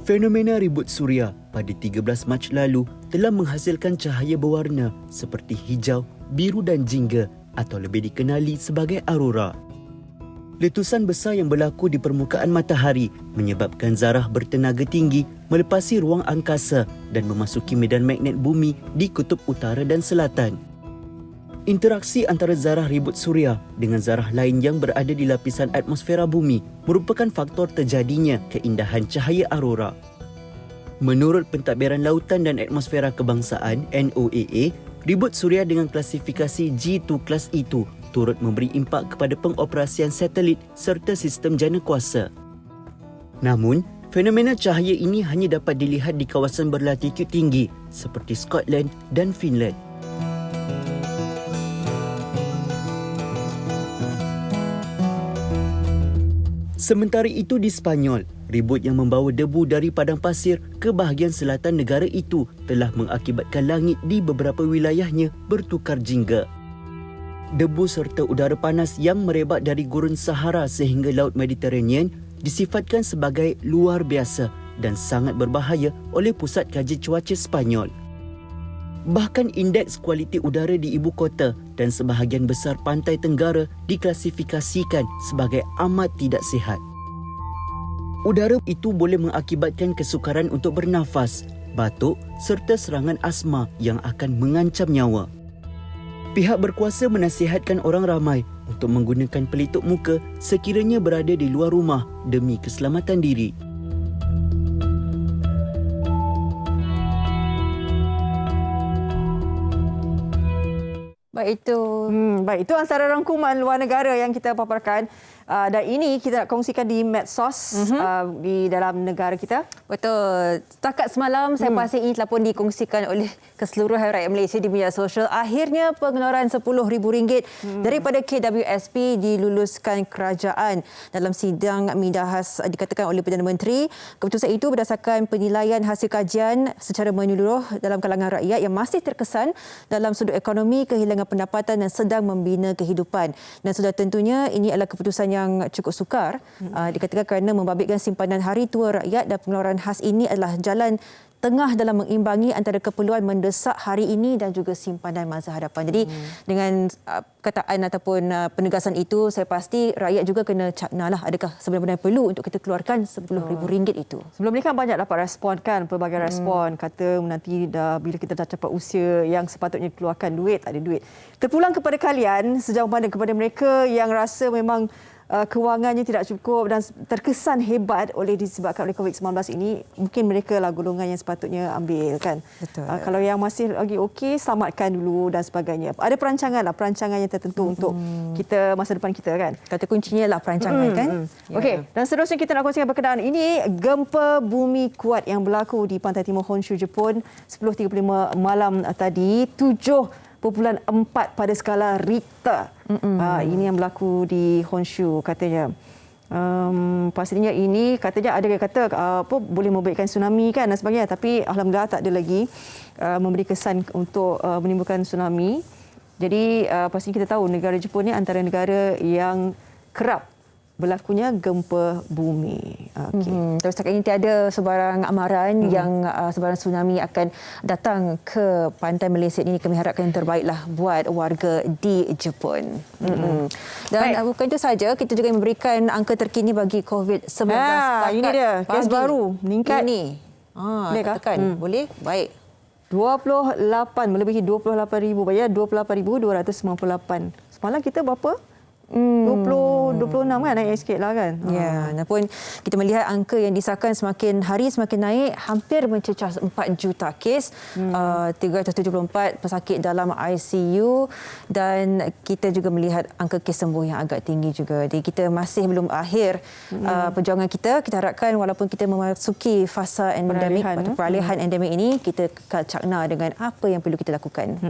Fenomena ribut suria pada 13 Mac lalu telah menghasilkan cahaya berwarna seperti hijau, biru dan jingga atau lebih dikenali sebagai aurora. Letusan besar yang berlaku di permukaan matahari menyebabkan zarah bertenaga tinggi melepasi ruang angkasa dan memasuki medan magnet bumi di kutub utara dan selatan. Interaksi antara zarah ribut suria dengan zarah lain yang berada di lapisan atmosfera bumi merupakan faktor terjadinya keindahan cahaya aurora. Menurut Pentadbiran Lautan dan Atmosfera Kebangsaan (NOAA), ribut suria dengan klasifikasi G2 kelas itu turut memberi impak kepada pengoperasian satelit serta sistem jana kuasa. Namun, fenomena cahaya ini hanya dapat dilihat di kawasan berlatitud tinggi seperti Scotland dan Finland. Sementara itu di Sepanyol, ribut yang membawa debu dari padang pasir ke bahagian selatan negara itu telah mengakibatkan langit di beberapa wilayahnya bertukar jingga. Debu serta udara panas yang merebak dari gurun Sahara sehingga Laut Mediterranean disifatkan sebagai luar biasa dan sangat berbahaya oleh Pusat Kaji Cuaca Sepanyol. Bahkan indeks kualiti udara di ibu kota dan sebahagian besar pantai tenggara diklasifikasikan sebagai amat tidak sihat. Udara itu boleh mengakibatkan kesukaran untuk bernafas, batuk serta serangan asma yang akan mengancam nyawa. Pihak berkuasa menasihatkan orang ramai untuk menggunakan pelitup muka sekiranya berada di luar rumah demi keselamatan diri. Baik, itu antara rangkuman luar negara yang kita paparkan. Dan ini kita nak kongsikan di medsos di dalam negara kita. Betul. Setakat semalam saya pasti ini telah pun dikongsikan oleh keseluruhan rakyat Malaysia di media sosial. Akhirnya pengeluaran RM10,000 daripada KWSP diluluskan kerajaan dalam sidang midahas dikatakan oleh Perdana Menteri. Keputusan itu berdasarkan penilaian hasil kajian secara menyeluruh dalam kalangan rakyat yang masih terkesan dalam sudut ekonomi, kehilangan pendapatan dan sedang membina kehidupan. Dan sudah tentunya ini adalah keputusan yang cukup sukar dikatakan kerana membabitkan simpanan hari tua rakyat dan pengeluaran khas ini adalah jalan tengah dalam mengimbangi antara keperluan mendesak hari ini dan juga simpanan masa hadapan. Jadi dengan kataan ataupun penegasan itu, saya pasti rakyat juga kena caknalah adakah sebenarnya perlu untuk kita keluarkan RM10,000 itu. Sebelum ni kan banyak dapat respon kan, pelbagai respon kata nanti bila kita dah capai usia yang sepatutnya keluarkan duit, tak ada duit. Terpulang kepada kalian sejauh mana kepada mereka yang rasa memang kewangannya tidak cukup dan terkesan hebat disebabkan oleh COVID-19 ini, mungkin mereka lah golongan yang sepatutnya ambil kan. Betul. Kalau yang masih lagi okey, selamatkan dulu dan sebagainya. Ada perancangan yang tertentu untuk kita masa depan kita kan. Kata kuncinya lah perancangan kan. Okey, dan seterusnya kita nak kongsikan berkenaan ini gempa bumi kuat yang berlaku di pantai timur Honshu, Jepun 10.35 malam tadi, 7.4 pada skala Richter. Ini yang berlaku di Honshu katanya. Pastinya ini katanya ada yang kata boleh memberikan tsunami kan dan sebagainya, tapi alhamdulillah tak ada lagi memberi kesan untuk menimbulkan tsunami. Jadi pastinya kita tahu negara Jepun ni antara negara yang kerap berlakunya gempa bumi. Terus setakat ini tiada sebarang amaran yang sebarang tsunami akan datang ke pantai Malaysia ini. Kami harapkan yang terbaiklah buat warga di Jepun. Dan bukan itu saja, kita juga memberikan angka terkini bagi COVID-19. Ini dia, kes baru meningkat. Ini. Tekan. Boleh? Baik. 28, melebihi 28,000. Bayar 28,298. Semalam kita berapa? 26 kan, naik sikit lah kan. Ya, namun kita melihat angka yang disahkan semakin hari semakin naik, hampir mencecah 4 juta kes, 374 pesakit dalam ICU dan kita juga melihat angka kes sembuh yang agak tinggi juga. Jadi kita masih belum akhir perjuangan kita. Kita harapkan walaupun kita memasuki fasa endemik atau peralihan endemik ini, kita cakna dengan apa yang perlu kita lakukan.